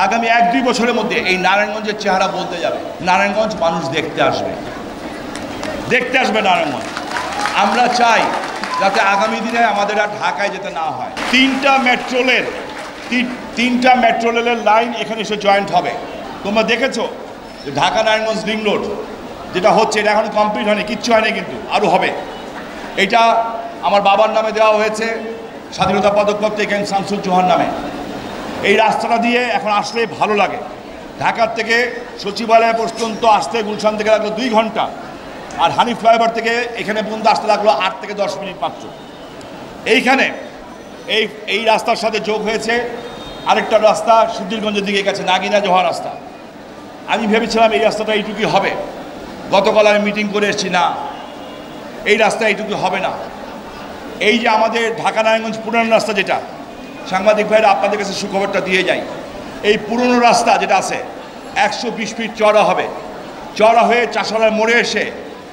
আগামী 1-2 বছরের মধ্যে এই নারায়ণগঞ্জের চেহারা বলতে যাবে। নারায়ণগঞ্জ মানুষ দেখতে আসবে নারায়ণগঞ্জ। আমরা চাই যাতে আগামী দিনে আমাদের আর ঢাকায় যেতে না হয়। তিনটা মেট্রো রেলের লাইন এখানে এসে জয়েন্ট হবে। তোমরা দেখেছো যে ঢাকা নারায়ণগঞ্জ রিং রোড যেটা হচ্ছে, এটা এখন কমপ্লিট হয়নি, কিচ্ছু হয়নি, কিন্তু আরও হবে। এটা আমার বাবার নামে দেওয়া হয়েছে, স্বাধীনতা পদকপ্রাপ্ত এখানে শামসুল চৌহান নামে। এই রাস্তাটা দিয়ে এখন আসলে ভালো লাগে। ঢাকার থেকে সচিবালয় পর্যন্ত আসতে গুলশান থেকে লাগলো 2 ঘন্টা, আর হানি ফ্লাইওভার থেকে এখানে পর্যন্ত আসতে লাগলো 8 থেকে 10 মিনিট মাত্র। এইখানে এই রাস্তার সাথে যোগ হয়েছে আরেকটা রাস্তা সিদ্ধিরগঞ্জের দিকে গেছে, নাগিনা জোহা রাস্তা। আমি ভেবেছিলাম এই রাস্তাটা এইটুকুই হবে। গতকাল আমি মিটিং করে এসেছি, না, এই রাস্তা এইটুকু হবে না। এই যে আমাদের ঢাকা নারায়ণগঞ্জ পুরানো রাস্তা, যেটা সাংবাদিক ভাইরা আপনাদের কাছে সুখবরটা দিয়ে যাই, এই পুরনো রাস্তা যেটা আছে 120 ফিট চওড়া হবে। চওড়া হয়ে চাষালার মোড়ে এসে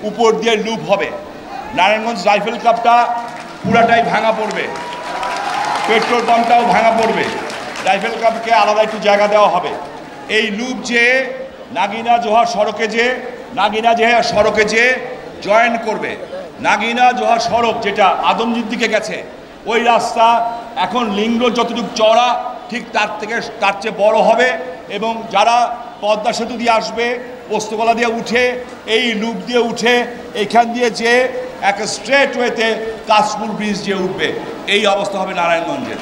উপর দিয়ে লুপ হবে। নারায়ণগঞ্জ রাইফেল ক্লাবটা পুরাটাই ভাঙা পড়বে, পেট্রোল পাম্পটাও ভাঙা পড়বে, রাইফেল ক্লাবকে আলাদা একটু জায়গা দেওয়া হবে। এই লুপ যে নাগিনা জোহা সড়কে যে জয়েন করবে। নাগিনা জোহা সড়ক যেটা আদমজির দিকে গেছে, ওই রাস্তা এখন লিং রোড যতটুকু চওড়া ঠিক তার চেয়ে বড় হবে। এবং যারা পদ্মা সেতু দিয়ে আসবে, পোস্তগোলা দিয়ে উঠে এই লুপ দিয়ে উঠে এইখান দিয়ে যে এক স্ট্রেট ওয়েতে কাশফুল ব্রিজ দিয়ে উঠবে। এই অবস্থা হবে নারায়ণগঞ্জের।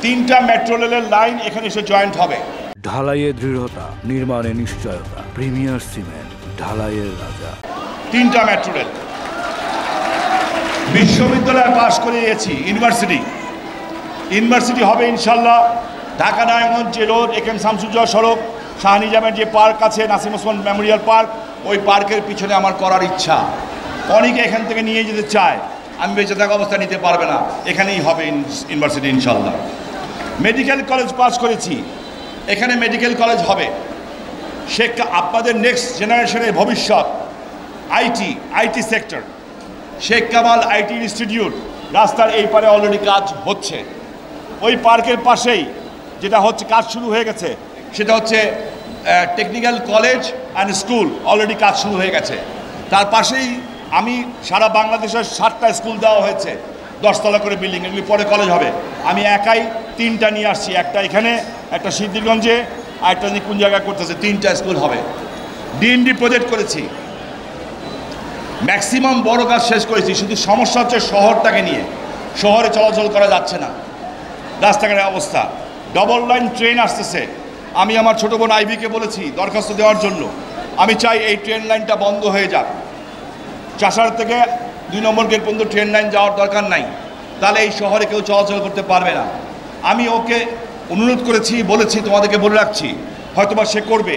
তিনটা মেট্রো রেলের লাইন এখানে এসে জয়েন্ট হবে। ঢালাইয়ে দৃঢ়তা, নির্মাণে নিশ্চয়তা। প্রিমিয়ার সিমেন্ট, ঢালাইয়ের রাজা। 3টা মেট্রো রেল। বিশ্ববিদ্যালয়ে পাশ করে গেছি, ইউনিভার্সিটি হবে ইনশাল্লাহ। ঢাকা নারায়ণগঞ্জ যে রোড, এখানে শামসুজ্জোহা সড়ক, শাহনিজামের যে পার্ক আছে নাসিম ওসমান মেমোরিয়াল পার্ক, ওই পার্কের পিছনে আমার করার ইচ্ছা। অনেকে এখান থেকে নিয়ে যেতে চায়, আমি বেঁচে থাকা অবস্থা নিতে পারবে না, এখানেই হবে ইউনিভার্সিটি ইনশাল্লাহ। মেডিকেল কলেজ পাস করেছি, এখানে মেডিকেল কলেজ হবে। আপনাদের নেক্সট জেনারেশনের ভবিষ্যৎ IT sector. Sheikh Kamal IT institute রাস্তার এই পারে অলরেডি কাজ হচ্ছে। ওই পার্কের পাশেই যেটা হচ্ছে, কাজ শুরু হয়ে গেছে, সেটা হচ্ছে technical college and school, already কাজ শুরু হয়ে গেছে। তার পাশেই আমি সারা বাংলাদেশের 7টা স্কুল দেওয়া হয়েছে, 10 তলা করে বিল্ডিং, এগুলি পরে কলেজ হবে। আমি একাই 3টা নিয়ে আসছি, একটা এখানে, একটা সিদ্ধিরগঞ্জে, আর একটা কোন জায়গায় করতেছে। 3টা স্কুল হবে। ডিএনডি প্রজেক্ট করেছি, ম্যাক্সিমাম বড় কাজ শেষ করেছি। শুধু সমস্যা হচ্ছে শহরটাকে নিয়ে, শহরে চলাচল করা যাচ্ছে না, রাস্তাঘাটের অবস্থা। ডবল লাইন ট্রেন আসতেছে, আমি আমার ছোটো বোন আইভিকে বলেছি দরখাস্ত দেওয়ার জন্য। আমি চাই এই ট্রেন লাইনটা বন্ধ হয়ে যাক। চাষার থেকে 2 নম্বর গেট পর্যন্ত ট্রেন লাইন যাওয়ার দরকার নাই, তাহলে এই শহরে কেউ চলাচল করতে পারবে না। আমি ওকে অনুরোধ করেছি, বলেছি, তোমাদেরকে বলে রাখছি, হয়তোবা সে করবে।